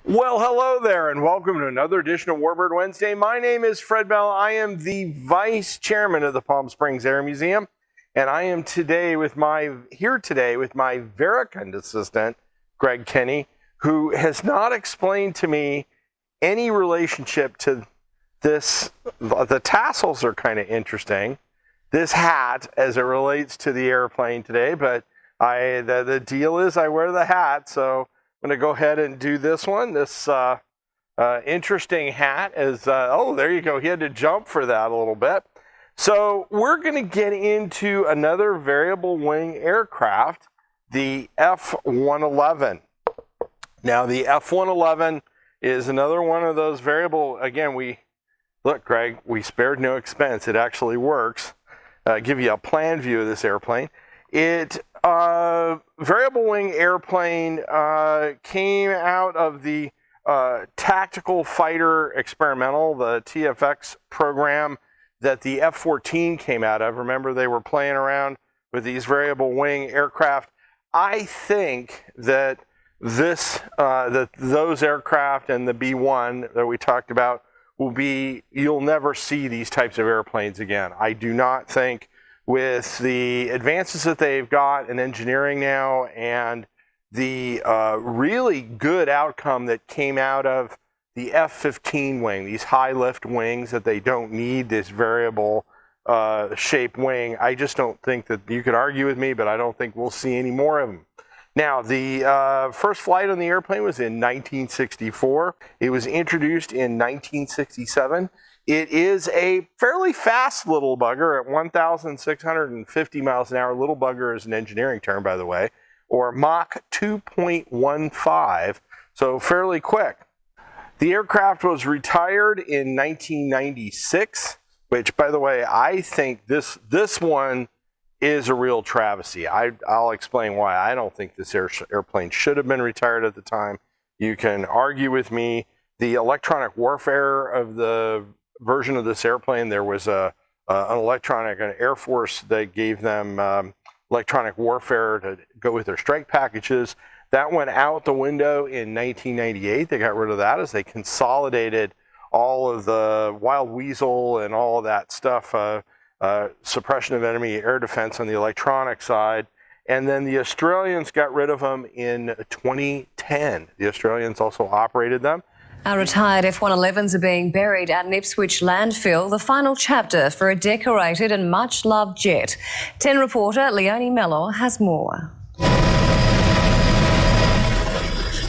Well, hello there, and welcome to another edition of Warbird Wednesday. My name is Fred Bell. I am the Vice Chairman of the Palm Springs Air Museum, and I am here today with my Veracund assistant, Greg Kenny, who has not explained to me any relationship to this. The tassels are kind of interesting. This hat, as it relates to the airplane today, but the deal is I wear the hat, so I'm going to go ahead and do this one. This interesting hat is, oh, there you go. He had to jump for that a little bit. So we're going to get into another variable wing aircraft, the F-111. Now, the F-111 is another one of those variable, again, look, Greg, we spared no expense. It actually works. Give you a plan view of this airplane. Variable wing airplane came out of the Tactical Fighter Experimental, the TFX program that the F-14 came out of. Remember, they were playing around with these variable wing aircraft. I think that those aircraft and the B-1 that we talked about you'll never see these types of airplanes again. I do not think, with the advances that they've got in engineering now and the really good outcome that came out of the F-15 wing, these high lift wings that they don't need this variable shape wing, I just don't think that, you could argue with me, but I don't think we'll see any more of them. Now, the first flight on the airplane was in 1964. It was introduced in 1967. It is a fairly fast little bugger at 1,650 miles an hour. Little bugger is an engineering term, by the way, or Mach 2.15, so fairly quick. The aircraft was retired in 1996, which, by the way, I think this one is a real travesty. I'll explain why. I don't think this airplane should have been retired at the time. You can argue with me. The electronic warfare of the version of this airplane, there was an Air Force that gave them electronic warfare to go with their strike packages. That went out the window in 1998. They got rid of that as they consolidated all of the Wild Weasel and all of that stuff, suppression of enemy air defense on the electronic side. And then the Australians got rid of them in 2010. The Australians also operated them. Our retired F-111s are being buried at an Ipswich landfill, the final chapter for a decorated and much-loved jet. 10 reporter Leonie Mellor has more.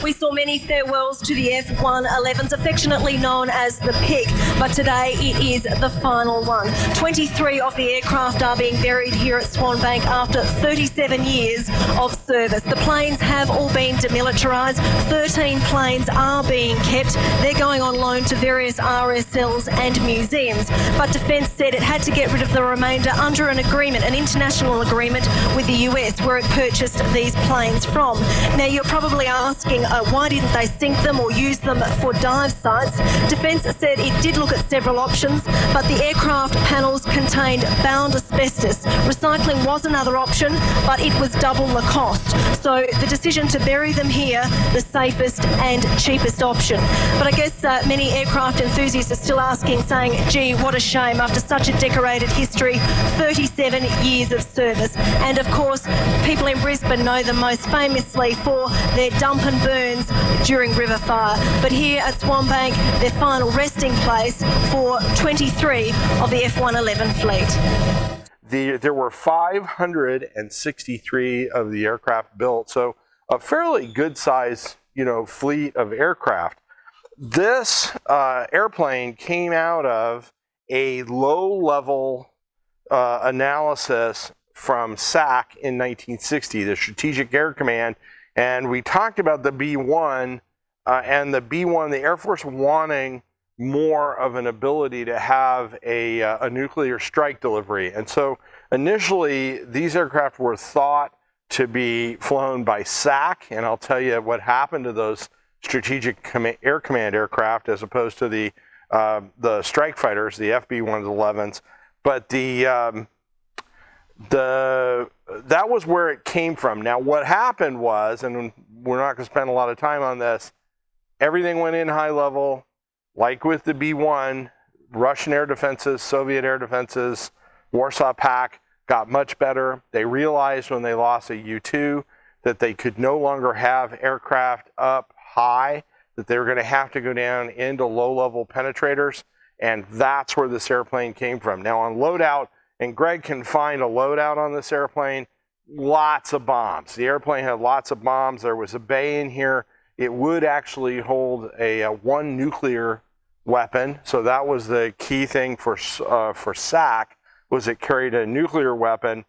We saw many farewells to the F-111s, affectionately known as the Pig, but today it is the final one. 23 of the aircraft are being buried here at Swanbank after 37 years of service. The planes have all been demilitarised. 13 planes are being kept. They're going on loan to various RSLs and museums, but Defence said it had to get rid of the remainder under an agreement, an international agreement with the US, where it purchased these planes from. Now, you're probably asking, why didn't they sink them or use them for dive sites? Defence said it did look at several options, but the aircraft panels contained bound asbestos. Recycling was another option, but it was double the cost. So the decision to bury them here, the safest and cheapest option. But I guess many aircraft enthusiasts are still asking, saying, gee, what a shame, after such a decorated history, 37 years of service. And of course, people in Brisbane know them most famously for their dump and burn during river fire. But here at Swanbank, their final resting place for 23 of the F-111 fleet. There were 563 of the aircraft built, so a fairly good size, fleet of aircraft. This airplane came out of a low-level analysis from SAC in 1960, the Strategic Air Command. And we talked about the B-1 and the B-1, the Air Force wanting more of an ability to have a nuclear strike delivery. And so initially, these aircraft were thought to be flown by SAC, and I'll tell you what happened to those Strategic Air Command aircraft as opposed to the strike fighters, the FB-111s. But that was where it came from. Now, what happened was, and we're not going to spend a lot of time on this, everything went in high level, like with the B-1, Russian air defenses, Soviet air defenses, Warsaw Pact got much better. They realized when they lost a U-2 that they could no longer have aircraft up high, that they were going to have to go down into low-level penetrators, and that's where this airplane came from. Now on loadout, and Greg can find a loadout on this airplane, lots of bombs. The airplane had lots of bombs. There was a bay in here. It would actually hold a one nuclear weapon, so that was the key thing for SAC, was it carried a nuclear weapon.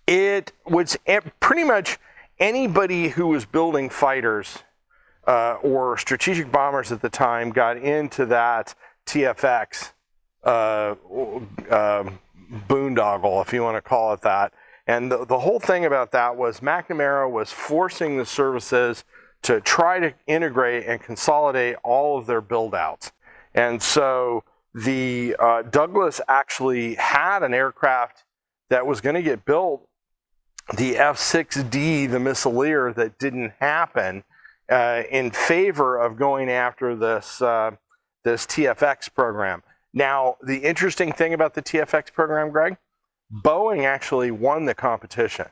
It was pretty much anybody who was building fighters or strategic bombers at the time got into that TFX boondoggle, if you want to call it that. And the whole thing about that was McNamara was forcing the services to try to integrate and consolidate all of their build-outs. And so the Douglas actually had an aircraft that was going to get built, the F-6D, the Missileer, that didn't happen in favor of going after this TFX program. Now, the interesting thing about the TFX program, Greg, Boeing actually won the competition.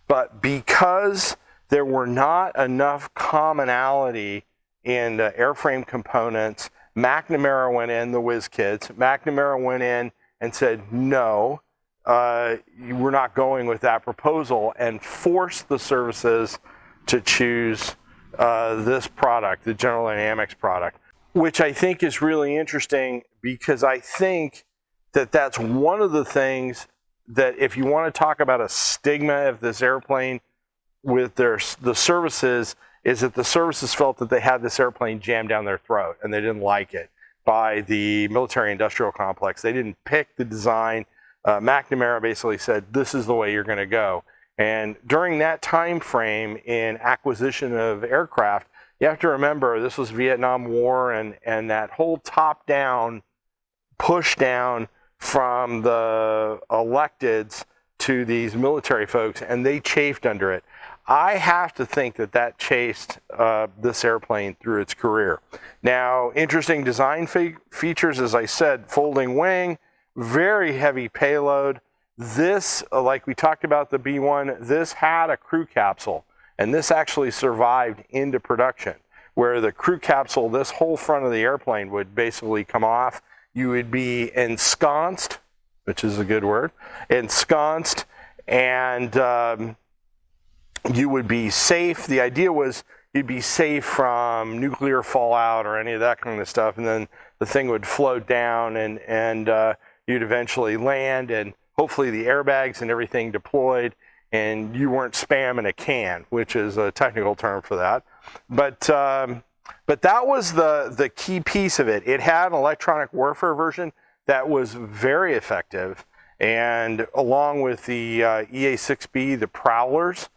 But because there were not enough commonality in the airframe components, McNamara went in, the whiz kids, McNamara went in and said, no, we're not going with that proposal, and forced the services to choose this product, the General Dynamics product, which I think is really interesting, because I think that that's one of the things that, if you want to talk about a stigma of this airplane with the services, is that the services felt that they had this airplane jammed down their throat, and they didn't like it by the military industrial complex. They didn't pick the design. McNamara basically said, this is the way you're going to go. And during that time frame in acquisition of aircraft, you have to remember this was Vietnam War, and that whole top-down push down from the electeds to these military folks, and they chafed under it. I have to think that that chased this airplane through its career. Now, interesting design features, as I said, folding wing, very heavy payload. This, like we talked about the B-1, this had a crew capsule, and this actually survived into production, where the crew capsule, this whole front of the airplane would basically come off. You would be ensconced, which is a good word, ensconced, and you would be safe. The idea was you'd be safe from nuclear fallout or any of that kind of stuff, and then the thing would float down, and you'd eventually land, and hopefully the airbags and everything deployed, and you weren't spamming a can, which is a technical term for that. But that was the key piece of it. It had an electronic warfare version that was very effective, and along with the EA-6B, the Prowlers,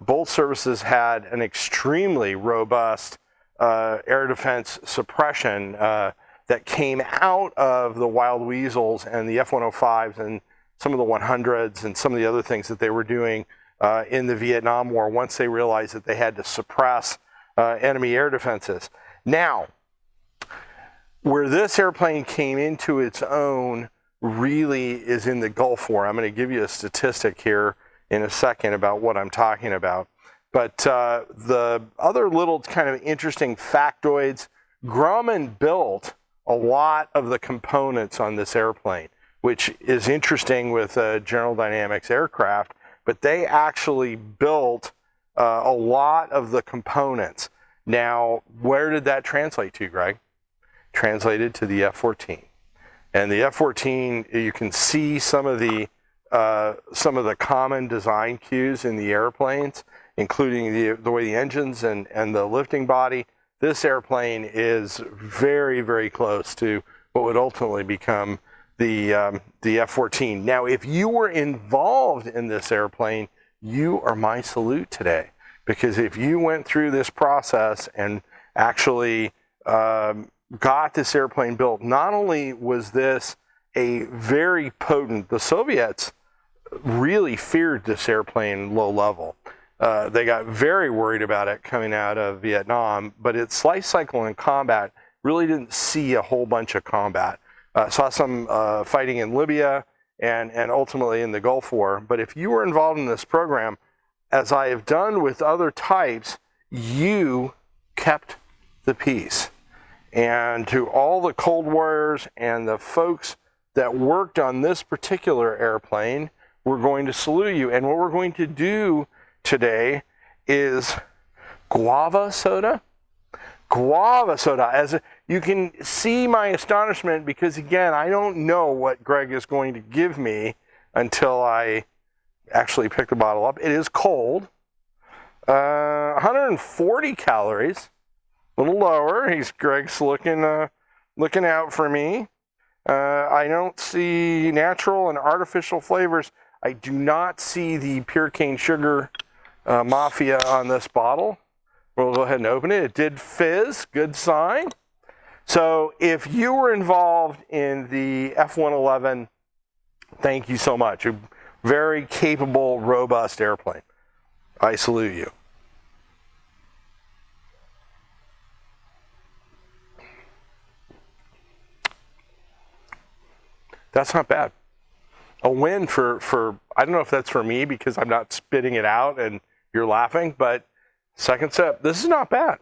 both services had an extremely robust air defense suppression that came out of the Wild Weasels and the F-105s and some of the 100s and some of the other things that they were doing in the Vietnam War once they realized that they had to suppress enemy air defenses. Now, where this airplane came into its own really is in the Gulf War. I'm going to give you a statistic here in a second about what I'm talking about. But the other little kind of interesting factoids, Grumman built a lot of the components on this airplane, which is interesting with General Dynamics aircraft, but they actually built a lot of the components. Now, where did that translate to, Greg? Translated to the F-14. And the F-14, you can see some of the common design cues in the airplanes, including the way the engines and the lifting body. This airplane is very, very close to what would ultimately become the F-14. Now, if you were involved in this airplane, you are my salute today. Because if you went through this process and actually got this airplane built, not only was this a very potent, the Soviets really feared this airplane low level. They got very worried about it coming out of Vietnam, but its life cycle in combat really didn't see a whole bunch of combat. Saw some fighting in Libya and ultimately in the Gulf War. But if you were involved in this program, as I have done with other types, you kept the peace. And to all the Cold Warriors and the folks that worked on this particular airplane, we're going to salute you. And what we're going to do today is guava soda. Guava soda. As you can see my astonishment, because again, I don't know what Greg is going to give me until I actually pick the bottle up. It is cold. 140 calories. A little lower. Greg's looking out for me. I don't see natural and artificial flavors. I do not see the pure cane sugar mafia on this bottle. We'll go ahead and open it. It did fizz, good sign. So if you were involved in the F-111, thank you so much. A very capable, robust airplane. I salute you. That's not bad. A win for I don't know if that's for me because I'm not spitting it out and you're laughing, but second sip, this is not bad.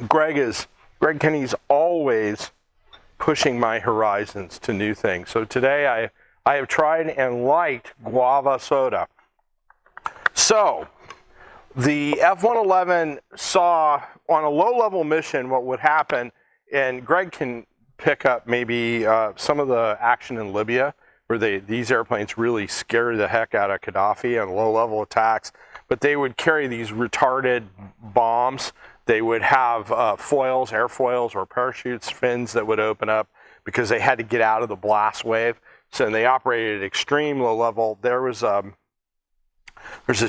Greg Kenny's always pushing my horizons to new things. So today I have tried and liked guava soda. So the F-111 saw on a low-level mission what would happen, and Greg can pick up maybe some of the action in Libya, where these airplanes really scared the heck out of Gaddafi on low-level attacks. But they would carry these retarded bombs. They would have foils, airfoils, or parachutes, fins that would open up because they had to get out of the blast wave. So they operated at extreme low level. There's a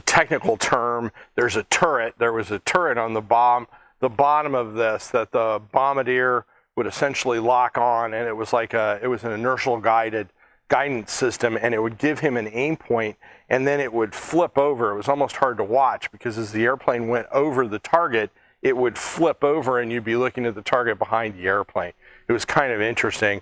technical term. There's a turret. There was a turret on the bottom of this that the bombardier would essentially lock on, and it was like it was an inertial guidance system, and it would give him an aim point, and then it would flip over. It was almost hard to watch because as the airplane went over the target, it would flip over and you'd be looking at the target behind the airplane. It was kind of interesting.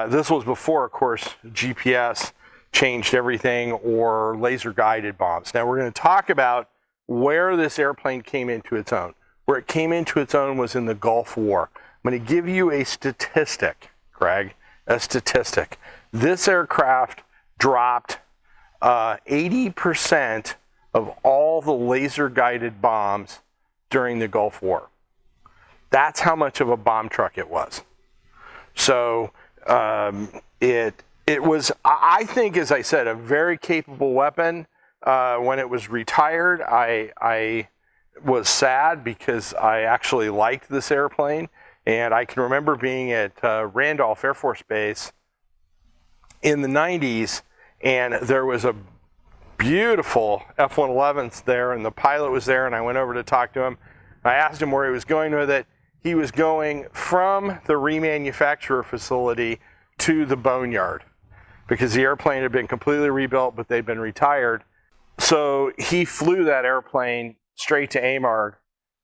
This was before, of course, GPS changed everything, or laser guided bombs. Now we're going to talk about where this airplane came into its own. Where it came into its own was in the Gulf War. I'm going to give you a statistic, Greg, a statistic. This aircraft dropped 80% of all the laser-guided bombs during the Gulf War. That's how much of a bomb truck it was. So it was, I think, as I said, a very capable weapon. When it was retired, I was sad because I actually liked this airplane. And I can remember being at Randolph Air Force Base in the 90s, and there was a beautiful F-111 there, and the pilot was there, and I went over to talk to him. I asked him where he was going with it. He was going from the remanufacturer facility to the boneyard because the airplane had been completely rebuilt, but they'd been retired. So he flew that airplane straight to Aardvark,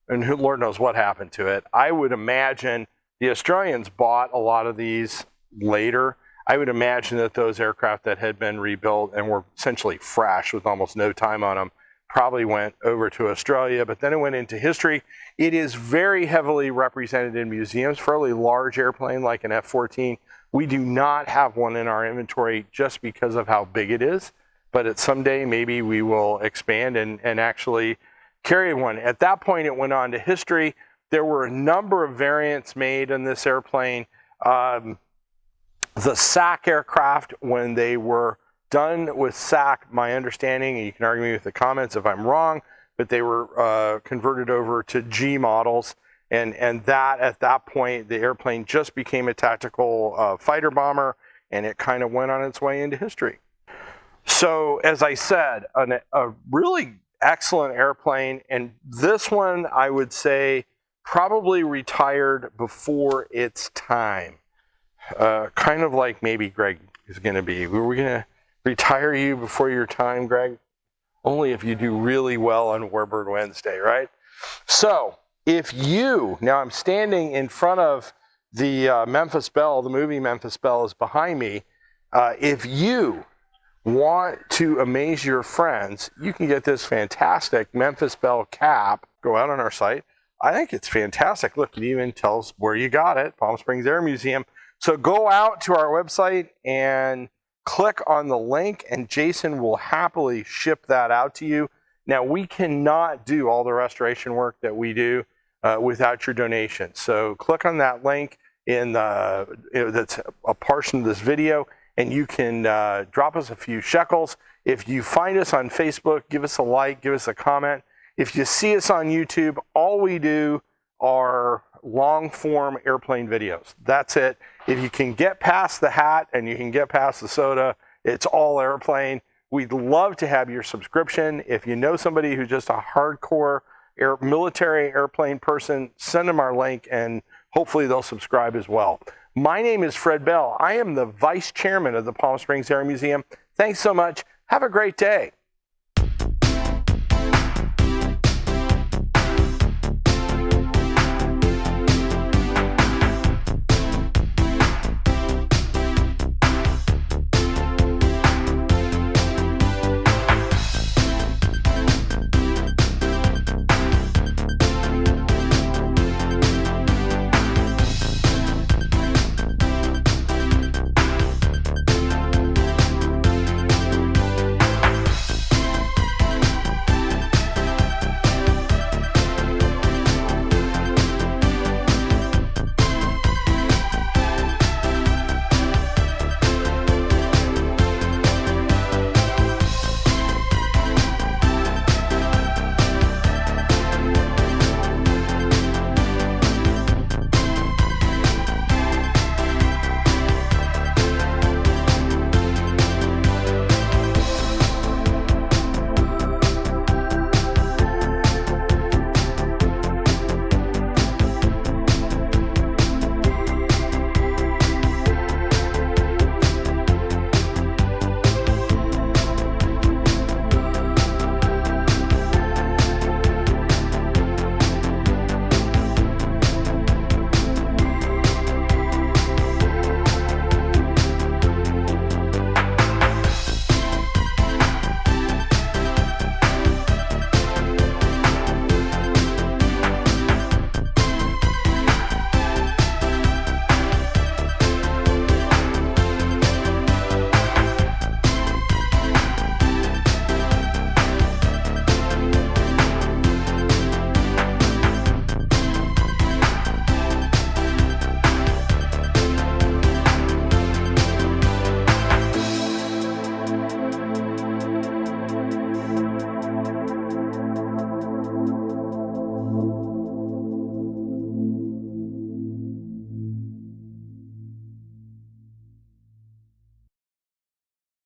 and who Lord knows what happened to it. I would imagine the Australians bought a lot of these later. I would imagine that those aircraft that had been rebuilt and were essentially fresh with almost no time on them probably went over to Australia, but then it went into history. It is very heavily represented in museums, fairly large airplane like an F-14. We do not have one in our inventory just because of how big it is, but someday maybe we will expand and actually carry one. At that point, it went on to history. There were a number of variants made in this airplane. The SAC aircraft, when they were done with SAC, my understanding, and you can argue me with the comments if I'm wrong, but they were converted over to G models. And that, at that point, the airplane just became a tactical fighter bomber, and it kind of went on its way into history. So, as I said, a really excellent airplane, and this one, I would say, probably retired before its time. Kind of like maybe Greg is going to be. We're going to retire you before your time, Greg. Only if you do really well on Warbird Wednesday, right? So if you, now I'm standing in front of the Memphis Belle, the movie Memphis Belle is behind me. If you want to amaze your friends, you can get this fantastic Memphis Belle cap. Go out on our site. I think it's fantastic. Look, it even tells where you got it, Palm Springs Air Museum. So go out to our website and click on the link, and Jason will happily ship that out to you. Now, we cannot do all the restoration work that we do without your donation. So click on that link in that's a portion of this video, and you can drop us a few shekels. If you find us on Facebook, give us a like, give us a comment. If you see us on YouTube, all we do are long-form airplane videos. That's it. If you can get past the hat and you can get past the soda, it's all airplane. We'd love to have your subscription. If you know somebody who's just a hardcore military airplane person, send them our link and hopefully they'll subscribe as well. My name is Fred Bell. I am the Vice Chairman of the Palm Springs Air Museum. Thanks so much. Have a great day.